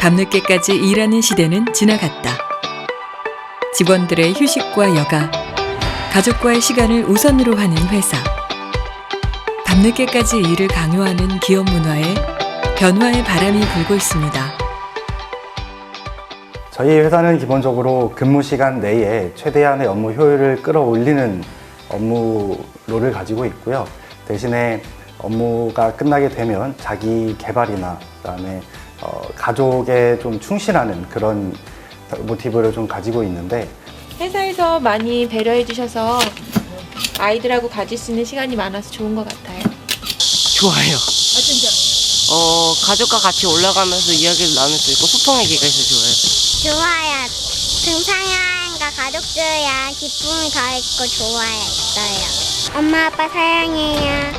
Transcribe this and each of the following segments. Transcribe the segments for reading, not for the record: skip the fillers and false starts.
밤늦게까지 일하는 시대는 지나갔다. 직원들의 휴식과 여가, 가족과의 시간을 우선으로 하는 회사. 밤늦게까지 일을 강요하는 기업 문화에 변화의 바람이 불고 있습니다. 저희 회사는 기본적으로 근무 시간 내에 최대한의 업무 효율을 끌어올리는 업무로를 가지고 있고요. 대신에 업무가 끝나게 되면 자기 개발이나 그다음에 가족에 좀 충실하는 그런 모티브를 좀 가지고 있는데, 회사에서 많이 배려해 주셔서 아이들하고 가질 수 있는 시간이 많아서 좋은 것 같아요. 좋아요. 가족과 같이 올라가면서 이야기를 나눌 수 있고 소통의 기회가 있어서 좋아요. 좋아요. 등산여행과 가족들이랑 기쁨이 더 있고 좋아했어요. 엄마 아빠 사랑해요.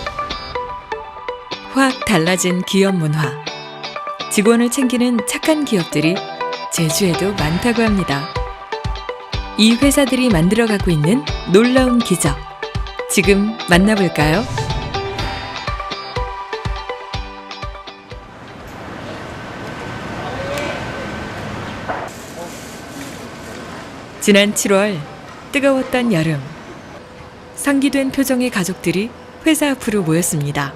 확 달라진 기업 문화. 직원을 챙기는 착한 기업들이 제주에도 많다고 합니다. 이 회사들이 만들어가고 있는 놀라운 기적. 지금 만나볼까요? 지난 7월, 뜨거웠던 여름. 상기된 표정의 가족들이 회사 앞으로 모였습니다.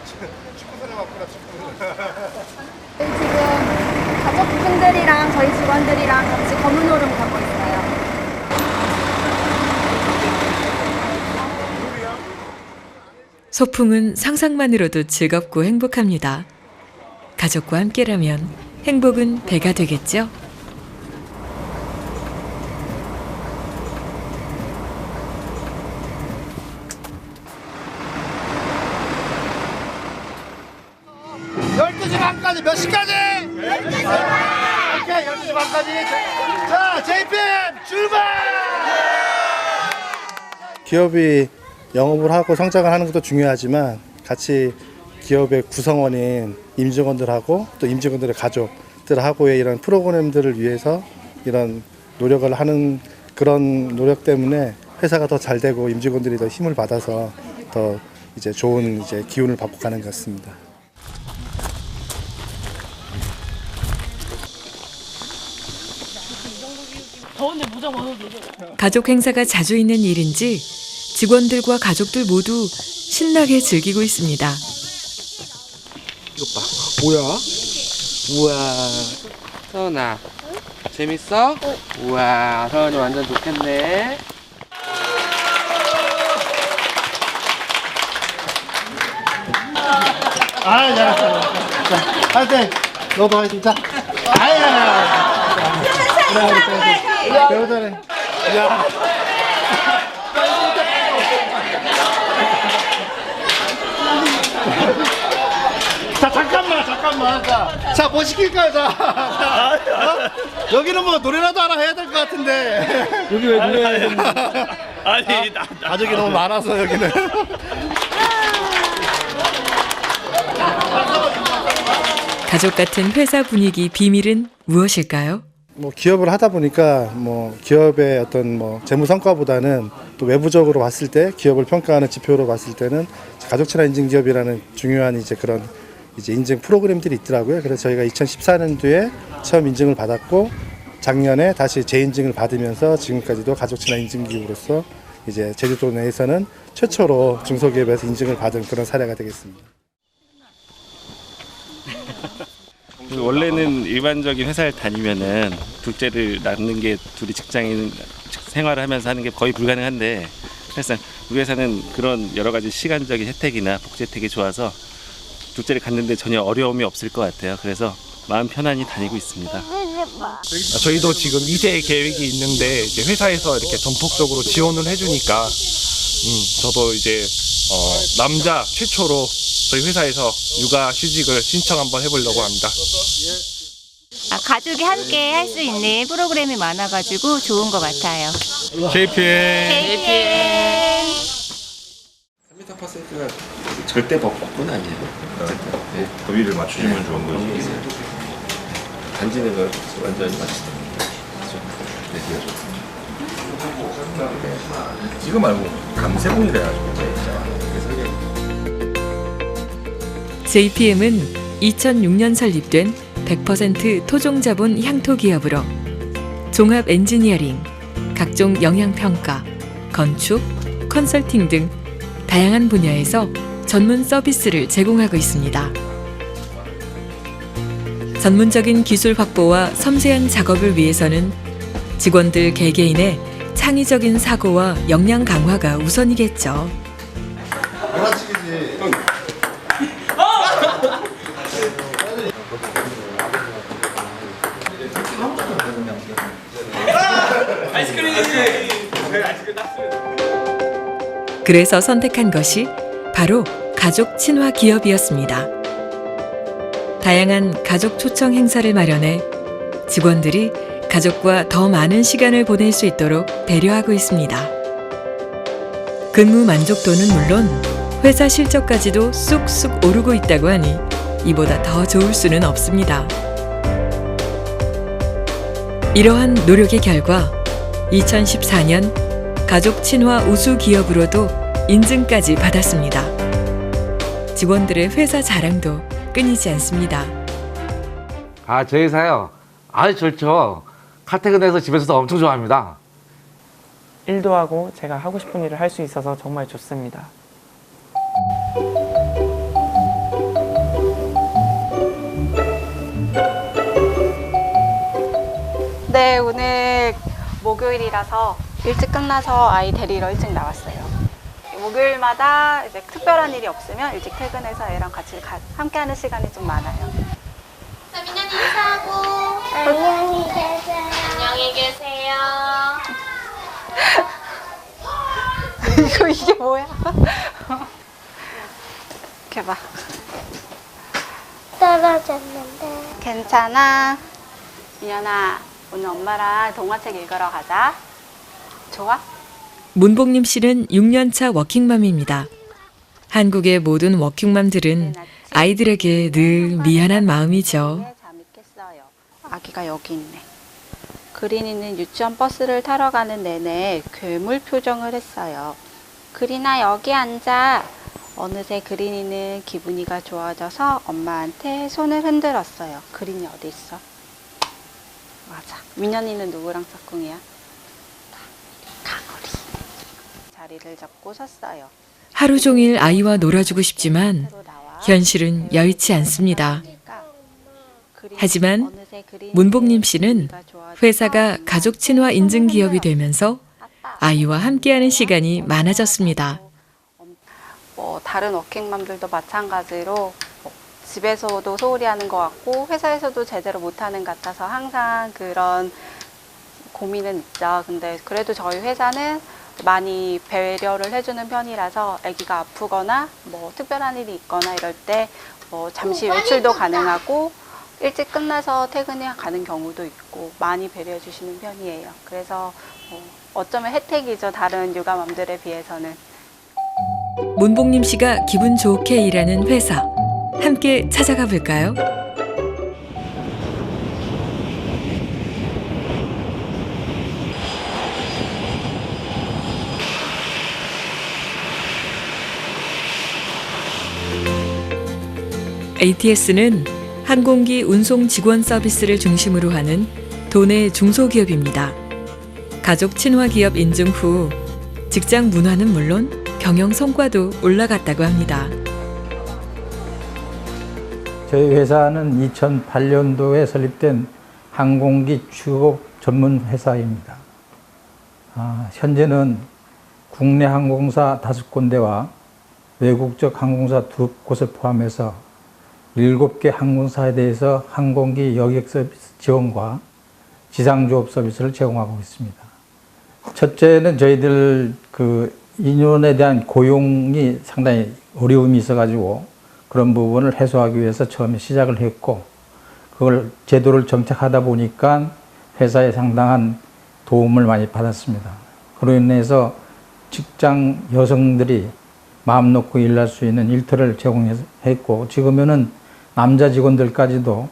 지금 가족분들이랑 저희 직원들이랑 같이 검은 오름 가고 있어요. 소풍은 상상만으로도 즐겁고 행복합니다. 가족과 함께라면 행복은 배가 되겠죠? 몇 시까지? 12시 반! 오케이, 12시 반까지. 자, JPM 출발! 기업이 영업을 하고 성장을 하는 것도 중요하지만 같이 기업의 구성원인 임직원들하고 또 임직원들의 가족들하고의 이런 프로그램들을 위해서 이런 노력을 하는 그런 노력 때문에 회사가 더 잘 되고 임직원들이 더 힘을 받아서 더 이제 좋은 이제 기운을 받고 가는 것 같습니다. 가족 행사가 자주 있는 일인지 직원들과 가족들 모두 신나게 즐기고 있습니다. 이것 봐. 뭐야? 우와. 서은아, 재밌어? 우와, 서은이 완전 좋겠네. 아, 잘했어. 자, 화이팅! 너도 화이팅! 자, 아야! 배우 잘해. 야. 자, 잠깐만. 자, 뭐 시킬까요? 자, 여기는 뭐 노래라도 하나 해야 될 것 같은데. 여기 왜 노래 해야 되는 거야? 아니, 가족이 너무 많아서 여기는. 가족 같은 회사 분위기 비밀은 무엇일까요? 뭐 기업을 하다 보니까 뭐 기업의 어떤 뭐 재무 성과보다는 또 외부적으로 봤을 때 기업을 평가하는 지표로 봤을 때는 가족 친화 인증 기업이라는 중요한 이제 그런 이제 인증 프로그램들이 있더라고요. 그래서 저희가 2014년도에 처음 인증을 받았고 작년에 다시 재인증을 받으면서 지금까지도 가족 친화 인증 기업으로서 이제 제주도 내에서는 최초로 중소기업에서 인증을 받은 그런 사례가 되겠습니다. 원래는 일반적인 회사를 다니면은 둘째를 낳는 게 둘이 직장인 생활을 하면서 하는 게 거의 불가능한데, 사실상 우리 회사는 그런 여러 가지 시간적인 혜택이나 복지 혜택이 좋아서 둘째를 갖는데 전혀 어려움이 없을 것 같아요. 그래서 마음 편안히 다니고 있습니다. 저희도 지금 2세 계획이 있는데 이제 회사에서 이렇게 전폭적으로 지원을 해주니까 저도 이제 남자 최초로 저희 회사에서 육아휴직을 신청 한번 해보려고 합니다. 가족이 함께 할 수 있는 프로그램이 많아가지고 좋은 것 같아요. JPM. 3m%가 절대 법은 아니에요. 네. 더위를 맞추시면 좋은 거지. 단지 내가 완전히 맞추다. 네. 이거 말고 감세봉이 돼가지고. JPM은 2006년 설립된 100% 토종자본 향토기업으로 종합 엔지니어링, 각종 영양평가, 건축, 컨설팅 등 다양한 분야에서 전문 서비스를 제공하고 있습니다. 전문적인 기술 확보와 섬세한 작업을 위해서는 직원들 개개인의 창의적인 사고와 역량 강화가 우선이겠죠. 그래서 선택한 것이 바로 가족 친화 기업이었습니다. 다양한 가족 초청 행사를 마련해 직원들이 가족과 더 많은 시간을 보낼 수 있도록 배려하고 있습니다. 근무 만족도는 물론 회사 실적까지도 쑥쑥 오르고 있다고 하니 이보다 더 좋을 수는 없습니다. 이러한 노력의 결과 2014년 가족 친화 우수 기업으로도 인증까지 받았습니다. 직원들의 회사 자랑도 끊이지 않습니다. 저희 회사요. 아주 좋죠. 칼퇴근해서 집에서도 엄청 좋아합니다. 일도 하고 제가 하고 싶은 일을 할 수 있어서 정말 좋습니다. 네, 오늘 목요일이라서 일찍 끝나서 아이 데리러 일찍 나왔어요. 목요일마다 이제 특별한 일이 없으면 일찍 퇴근해서 애랑 같이 함께하는 시간이 좀 많아요. 민현이 인사하고. 안녕히 계세요. 안녕히 계세요. 이게 뭐야? 이렇게 봐. 떨어졌는데. 괜찮아. 민현아, 오늘 엄마랑 동화책 읽으러 가자. 좋아? 문복님 씨는 6년차 워킹맘입니다. 한국의 모든 워킹맘들은 아이들에게 늘 미안한 마음이죠. 잠이 깼어요. 아기가 여기 있네. 그린이는 유치원 버스를 타러 가는 내내 괴물 표정을 했어요. 그린아, 여기 앉아. 어느새 그린이는 기분이가 좋아져서 엄마한테 손을 흔들었어요. 그린이 어디 있어? 맞아. 민현이는 누구랑 짝꿍이야? 강우리. 자리를 잡고 섰어요. 하루 종일 아이와 놀아주고 싶지만 현실은 여의치 않습니다. 하지만 문복님 씨는 회사가 가족 친화 인증 기업이 되면서 아이와 함께하는 시간이 많아졌습니다. 다른 워킹맘들도 마찬가지로 집에서도 소홀히 하는 것 같고 회사에서도 제대로 못하는 것 같아서 항상 그런 고민은 있죠. 근데 그래도 저희 회사는 많이 배려를 해주는 편이라서 아기가 아프거나 특별한 일이 있거나 이럴 때 잠시 외출도 가능하고 일찍 끝나서 퇴근이 가는 경우도 있고 많이 배려해 주시는 편이에요. 그래서 어쩌면 혜택이죠. 다른 육아맘들에 비해서는. 문복님 씨가 기분 좋게 일하는 회사, 함께 찾아가 볼까요? ATS는 항공기 운송 직원 서비스를 중심으로 하는 도내 중소기업입니다. 가족 친화 기업 인증 후 직장 문화는 물론 경영 성과도 올라갔다고 합니다. 저희 회사는 2008년도에 설립된 항공기 취급 전문 회사입니다. 현재는 국내 항공사 5군데와 외국적 항공사 2곳을 포함해서 7개 항공사에 대해서 항공기 여객 서비스 지원과 지상조업 서비스를 제공하고 있습니다. 첫째는 저희들 인원에 대한 고용이 상당히 어려움이 있어가지고 그런 부분을 해소하기 위해서 처음에 시작을 했고, 그걸 제도를 정착하다 보니까 회사에 상당한 도움을 많이 받았습니다. 그로 인해서 직장 여성들이 마음 놓고 일할 수 있는 일터를 제공했고, 지금은 남자 직원들까지도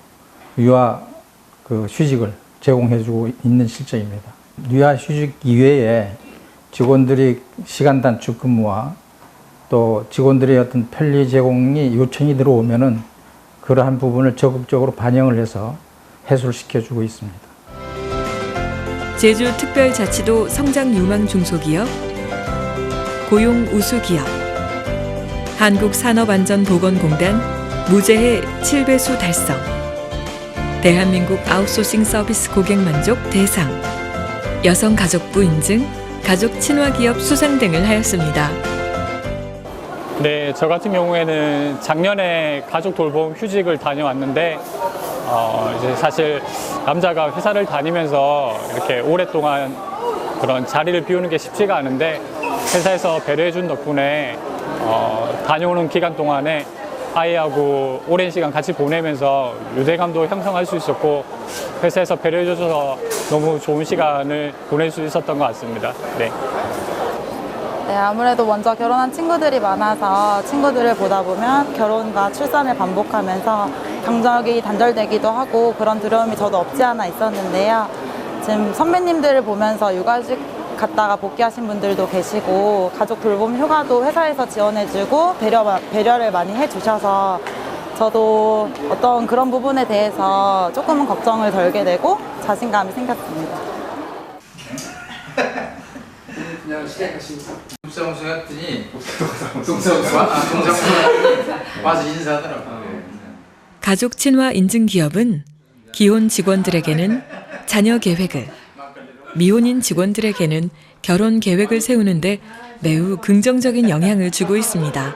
유아 휴직을 제공해주고 있는 실정입니다. 유아 휴직 이외에 직원들이 시간 단축 근무와 또 직원들의 어떤 편리 제공이 요청이 들어오면은 그 그러한 부분을 적극적으로 반영을 해서 해소를 시켜주고 있습니다. 제주특별자치도 성장 유망 중소기업, 고용 우수기업, 한국산업안전보건공단 무재해 7배수 달성, 대한민국 아웃소싱 서비스 고객만족 대상, 여성가족부 인증, 가족 친화기업 수상 등을 하였습니다. 네, 저 같은 경우에는 작년에 가족 돌봄 휴직을 다녀왔는데 이제 사실 남자가 회사를 다니면서 이렇게 오랫동안 그런 자리를 비우는 게 쉽지가 않은데 회사에서 배려해준 덕분에 다녀오는 기간 동안에 아이하고 오랜 시간 같이 보내면서 유대감도 형성할 수 있었고 회사에서 배려해줘서 너무 좋은 시간을 보낼 수 있었던 것 같습니다. 네. 네, 아무래도 먼저 결혼한 친구들이 많아서 친구들을 보다 보면 결혼과 출산을 반복하면서 경력이 단절되기도 하고 그런 두려움이 저도 없지 않아 있었는데요. 지금 선배님들을 보면서 육아휴직 갔다가 복귀하신 분들도 계시고 가족 돌봄 휴가도 회사에서 지원해주고 배려를 많이 해주셔서 저도 어떤 그런 부분에 대해서 조금은 걱정을 덜게 되고 자신감이 생겼습니다. 그냥 시작하시고 동사무소 했더니 동사무소 와서 인사하더라고요. 가족 친화 인증 기업은 기혼 직원들에게는 자녀 계획을, 미혼인 직원들에게는 결혼 계획을 세우는데 매우 긍정적인 영향을 주고 있습니다.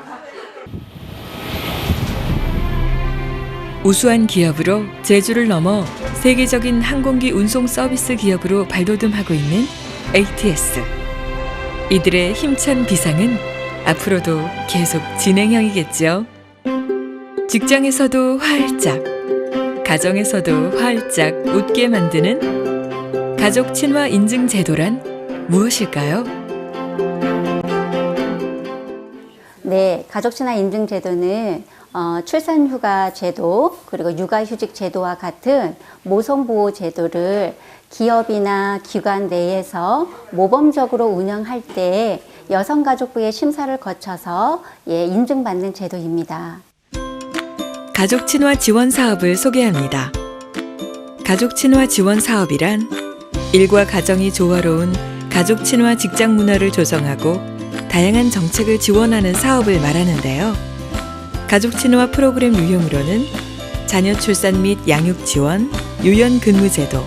우수한 기업으로 제주를 넘어 세계적인 항공기 운송 서비스 기업으로 발돋움하고 있는 ATS. 이들의 힘찬 비상은 앞으로도 계속 진행형이겠죠. 직장에서도 활짝, 가정에서도 활짝 웃게 만드는 가족 친화 인증 제도란 무엇일까요? 네, 가족 친화 인증 제도는 출산휴가 제도 그리고 육아휴직 제도와 같은 모성보호 제도를 기업이나 기관 내에서 모범적으로 운영할 때 여성가족부의 심사를 거쳐서 인증받는 제도입니다. 가족 친화 지원 사업을 소개합니다. 가족 친화 지원 사업이란 일과 가정이 조화로운 가족 친화 직장 문화를 조성하고 다양한 정책을 지원하는 사업을 말하는데요. 가족 친화 프로그램 유형으로는 자녀 출산 및 양육 지원, 유연 근무 제도,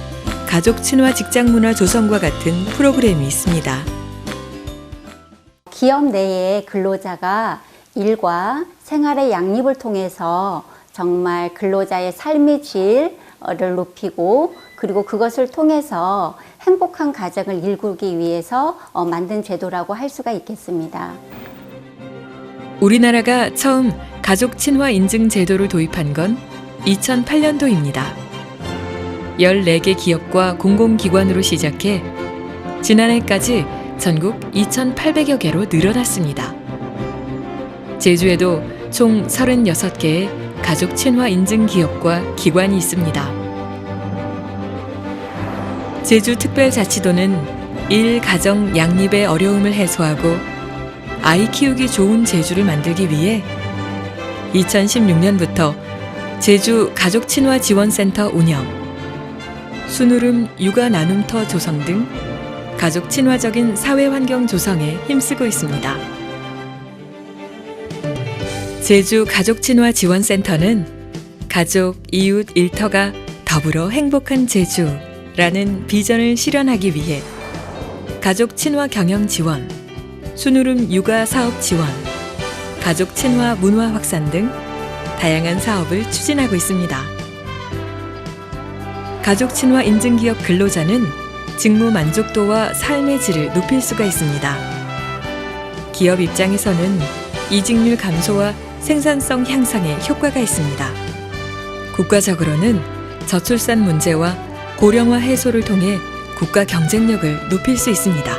가족 친화 직장 문화 조성과 같은 프로그램이 있습니다. 기업 내의 근로자가 일과 생활의 양립을 통해서 정말 근로자의 삶의 질을 높이고 그리고 그것을 통해서 행복한 가정을 일구기 위해서 만든 제도라고 할 수가 있겠습니다. 우리나라가 처음 가족 친화 인증 제도를 도입한 건 2008년도입니다. 14개 기업과 공공기관으로 시작해 지난해까지 전국 2,800여 개로 늘어났습니다. 제주에도 총 36개의 가족 친화 인증 기업과 기관이 있습니다. 제주특별자치도는 일가정 양립의 어려움을 해소하고 아이 키우기 좋은 제주를 만들기 위해 2016년부터 제주 가족친화지원센터 운영, 순우름 육아 나눔터 조성 등 가족 친화적인 사회환경 조성에 힘쓰고 있습니다. 제주 가족친화지원센터는 가족, 이웃, 일터가 더불어 행복한 제주라는 비전을 실현하기 위해 가족 친화 경영 지원, 순우름 육아 사업 지원, 가족 친화 문화 확산 등 다양한 사업을 추진하고 있습니다. 가족 친화 인증 기업 근로자는 직무 만족도와 삶의 질을 높일 수가 있습니다. 기업 입장에서는 이직률 감소와 생산성 향상에 효과가 있습니다. 국가적으로는 저출산 문제와 고령화 해소를 통해 국가 경쟁력을 높일 수 있습니다.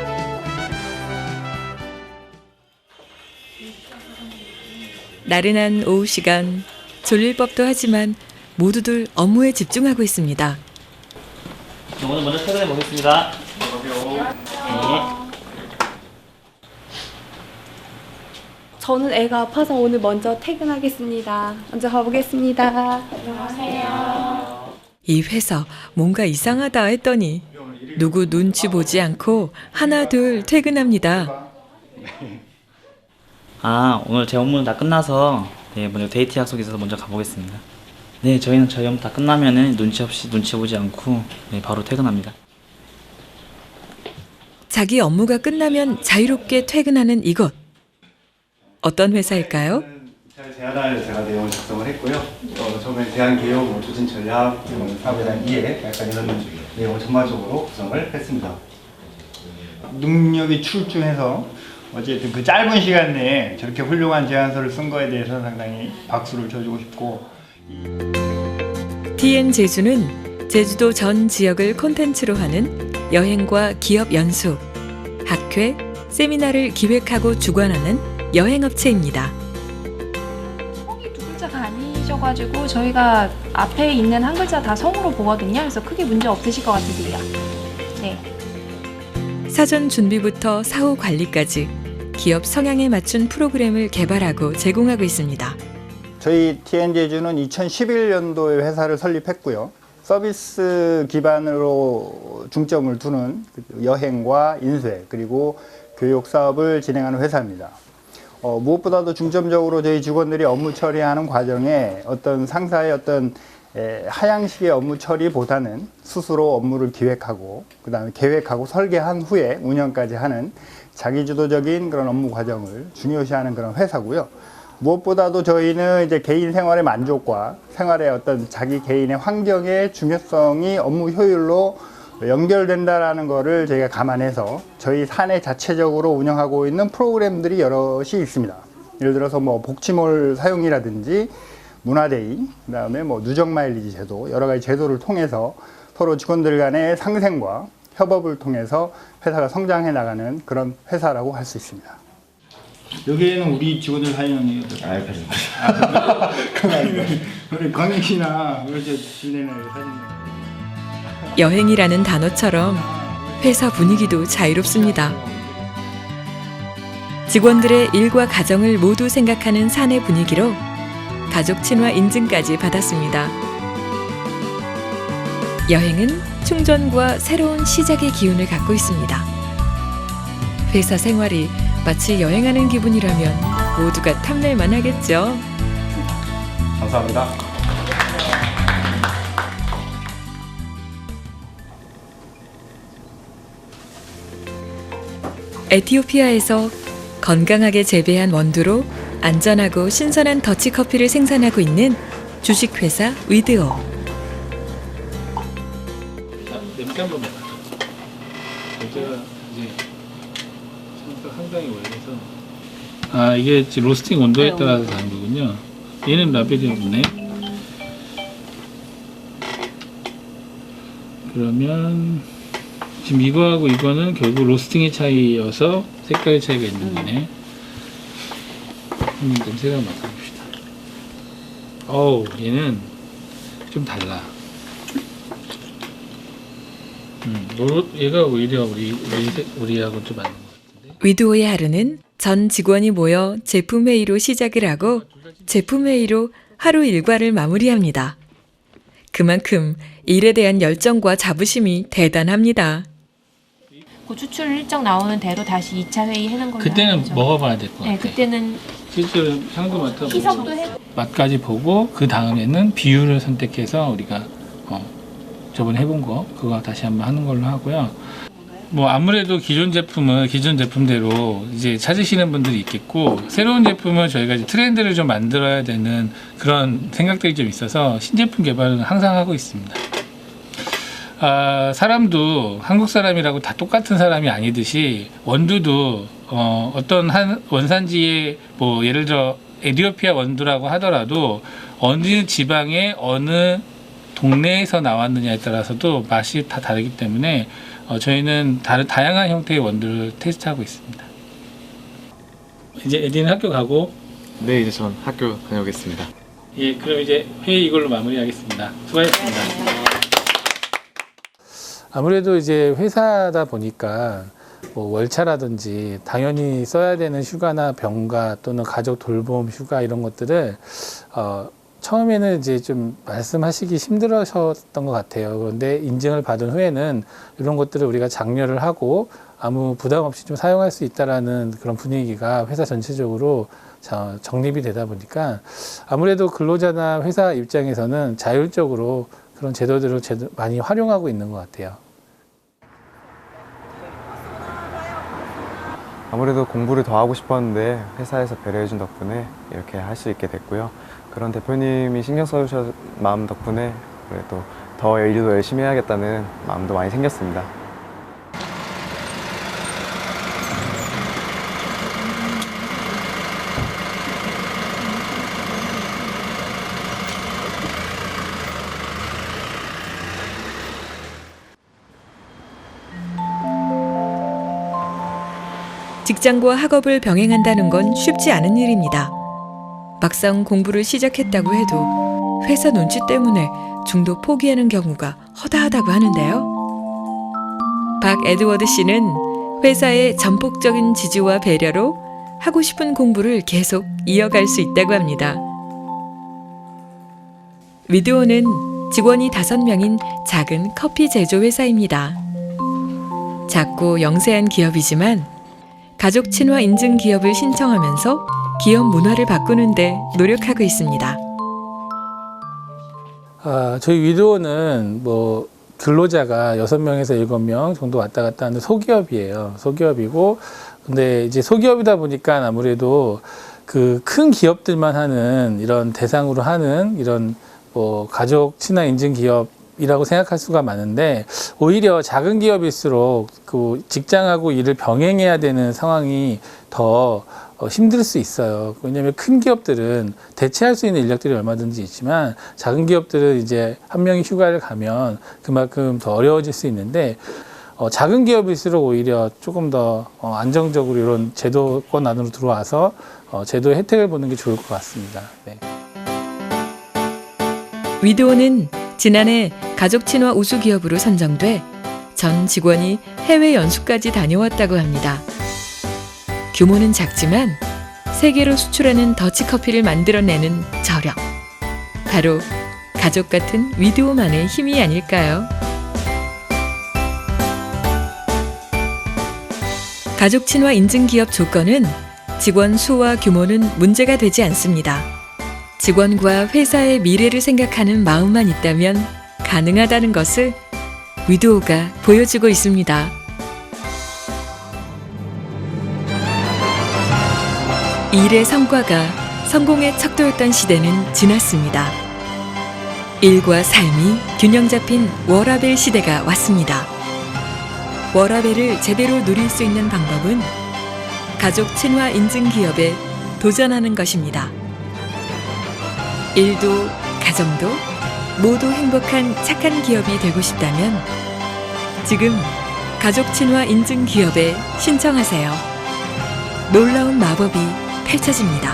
나른한 오후 시간, 졸릴 법도 하지만 모두들 업무에 집중하고 있습니다. 오늘 먼저 퇴근해 보겠습니다. 저는 애가 아파서 오늘 먼저 퇴근하겠습니다. 먼저 가보겠습니다. 안녕하세요. 이 회사 뭔가 이상하다 했더니 누구 눈치 보지 않고 하나 둘 퇴근합니다. 아, 오늘 제 업무는 다 끝나서 먼저 데이트 약속이 있어서 먼저 가보겠습니다. 네, 저희는 저희 업무 다 끝나면은 눈치 보지 않고 바로 퇴근합니다. 자기 업무가 끝나면 자유롭게 퇴근하는 이곳. 어떤 회사일까요? 잘 제안할 제가 내용을 작성을 했고요. 처음에 대한기업 추진 전략, 사업에 대한 이해, 약간 이런 내용을 전반적으로 구성을 했습니다. 능력이 출중해서 어쨌든 그 짧은 시간 내에 저렇게 훌륭한 제안서를 쓴 거에 대해서 상당히 박수를 쳐주고 싶고. TN 제주는 제주도 전 지역을 콘텐츠로 하는 여행과 기업 연수, 학회, 세미나를 기획하고 주관하는 여행업체입니다. 두 글자가 아니셔가지고 저희가 앞에 있는 한 글자 다 성으로 보거든요. 그래서 크게 문제 없으실 것 같으세요. 네. 사전 준비부터 사후 관리까지 기업 성향에 맞춘 프로그램을 개발하고 제공하고 있습니다. 저희 TN제주는 2011년도에 회사를 설립했고요. 서비스 기반으로 중점을 두는 여행과 인쇄 그리고 교육 사업을 진행하는 회사입니다. 무엇보다도 중점적으로 저희 직원들이 업무 처리하는 과정에 어떤 상사의 어떤 하향식의 업무 처리보다는 스스로 업무를 기획하고 그다음에 계획하고 설계한 후에 운영까지 하는 자기주도적인 그런 업무 과정을 중요시하는 그런 회사고요. 무엇보다도 저희는 이제 개인 생활의 만족과 생활의 어떤 자기 개인의 환경의 중요성이 업무 효율로 연결된다라는 거를 저희가 감안해서 저희 사내 자체적으로 운영하고 있는 프로그램들이 여럿이 있습니다. 예를 들어서 뭐 복지몰 사용이라든지 문화데이, 그다음에 뭐 누적 마일리지 제도, 여러 가지 제도를 통해서 서로 직원들 간의 상생과 협업을 통해서 회사가 성장해 나가는 그런 회사라고 할 수 있습니다. 여기에는 우리 직원들 사진은 그건 아니고 우리 광희 씨나 우리 진행을 사진. 여행이라는 단어처럼 회사 분위기도 자유롭습니다. 직원들의 일과 가정을 모두 생각하는 사내 분위기로 가족 친화 인증까지 받았습니다. 여행은 충전과 새로운 시작의 기운을 갖고 있습니다. 회사 생활이 마치 여행하는 기분이라면 모두가 탐낼만 하겠죠. 감사합니다. 에티오피아에서 건강하게 재배한 원두로 안전하고 신선한 더치커피를 생산하고 있는 주식회사 위드오. 냄새 한번 맡아줘. 냄새가 이제 상당히 오래돼서 이게 지금 로스팅 온도에 따라서 다른 거군요. 얘는 라벨이 없네. 그러면 지금 이거하고 이거는 결국 로스팅의 차이여서 색깔의 차이가 있는 거네. 냄새가 맡아봅시다. 어우, 얘는 좀 달라. 얘가 오히려 우리하고 좀 맞는 것 같은데. 위드오의 하루는 전 직원이 모여 제품 회의로 시작을 하고 제품 회의로 하루 일과를 마무리합니다. 그만큼 일에 대한 열정과 자부심이 대단합니다. 그 추출 일정 나오는 대로 다시 2차 회의 해는 걸로. 그때는 먹어봐야 될 것 같아요. 네, 그때는 실제로 향도 맡아보고 희석도 해. 맛까지 보고 그 다음에는 비율을 선택해서 우리가 저번에 해본 거 그거 다시 한번 하는 걸로 하고요. 뭐 아무래도 기존 제품은 기존 제품대로 이제 찾으시는 분들이 있겠고 새로운 제품은 저희가 이제 트렌드를 좀 만들어야 되는 그런 생각들이 좀 있어서 신제품 개발은 항상 하고 있습니다. 사람도 한국 사람이라고 다 똑같은 사람이 아니듯이 원두도 어떤 한 원산지에 뭐 예를 들어 에티오피아 원두라고 하더라도 어느 지방의 어느 동네에서 나왔느냐에 따라서도 맛이 다 다르기 때문에 저희는 다양한 형태의 원두를 테스트하고 있습니다. 이제 에디는 학교 가고. 네, 이제 전 학교 다녀오겠습니다. 예, 그럼 이제 회의 이걸로 마무리하겠습니다. 수고하셨습니다. 아무래도 이제 회사다 보니까 뭐 월차라든지 당연히 써야 되는 휴가나 병가 또는 가족 돌봄 휴가 이런 것들을 처음에는 이제 좀 말씀하시기 힘들으셨던 것 같아요. 그런데 인증을 받은 후에는 이런 것들을 우리가 장려를 하고 아무 부담 없이 좀 사용할 수 있다라는 그런 분위기가 회사 전체적으로 정립이 되다 보니까 아무래도 근로자나 회사 입장에서는 자율적으로 그런 제도들을 많이 활용하고 있는 것 같아요. 아무래도 공부를 더 하고 싶었는데 회사에서 배려해준 덕분에 이렇게 할 수 있게 됐고요. 그런 대표님이 신경 써주신 마음 덕분에 그래도 더 일도 열심히 해야겠다는 마음도 많이 생겼습니다. 직장과 학업을 병행한다는 건 쉽지 않은 일입니다. 막상 공부를 시작했다고 해도 회사 눈치 때문에 중도 포기하는 경우가 허다하다고 하는데요. 박 에드워드 씨는 회사의 전폭적인 지지와 배려로 하고 싶은 공부를 계속 이어갈 수 있다고 합니다. 위드오는 직원이 5명인 작은 커피 제조 회사입니다. 작고 영세한 기업이지만 가족 친화 인증 기업을 신청하면서 기업 문화를 바꾸는데 노력하고 있습니다. 저희 위드오는 뭐 근로자가 6명에서 7명 정도 왔다 갔다 하는 소기업이에요. 소기업이고, 근데 이제 소기업이다 보니까 아무래도 그 큰 기업들만 하는 이런 대상으로 하는 이런 뭐 가족 친화 인증 기업이라고 생각할 수가 많은데, 오히려 작은 기업일수록 그 직장하고 일을 병행해야 되는 상황이 더 힘들 수 있어요. 왜냐하면 큰 기업들은 대체할 수 있는 인력들이 얼마든지 있지만 작은 기업들은 이제 한 명이 휴가를 가면 그만큼 더 어려워질 수 있는데, 작은 기업일수록 오히려 조금 더 안정적으로 이런 제도권 안으로 들어와서 제도의 혜택을 보는 게 좋을 것 같습니다. 네. 위드오는 지난해 가족 친화 우수 기업으로 선정돼 전 직원이 해외 연수까지 다녀왔다고 합니다. 규모는 작지만 세계로 수출하는 더치커피를 만들어내는 저력. 바로 가족 같은 위드오만의 힘이 아닐까요? 가족 친화 인증 기업 조건은 직원 수와 규모는 문제가 되지 않습니다. 직원과 회사의 미래를 생각하는 마음만 있다면 가능하다는 것을 위드오가 보여주고 있습니다. 일의 성과가 성공의 척도였던 시대는 지났습니다. 일과 삶이 균형 잡힌 워라밸 시대가 왔습니다. 워라밸을 제대로 누릴 수 있는 방법은 가족 친화 인증 기업에 도전하는 것입니다. 일도 가정도 모두 행복한 착한 기업이 되고 싶다면 지금 가족 친화 인증 기업에 신청하세요. 놀라운 마법이 펼쳐집니다.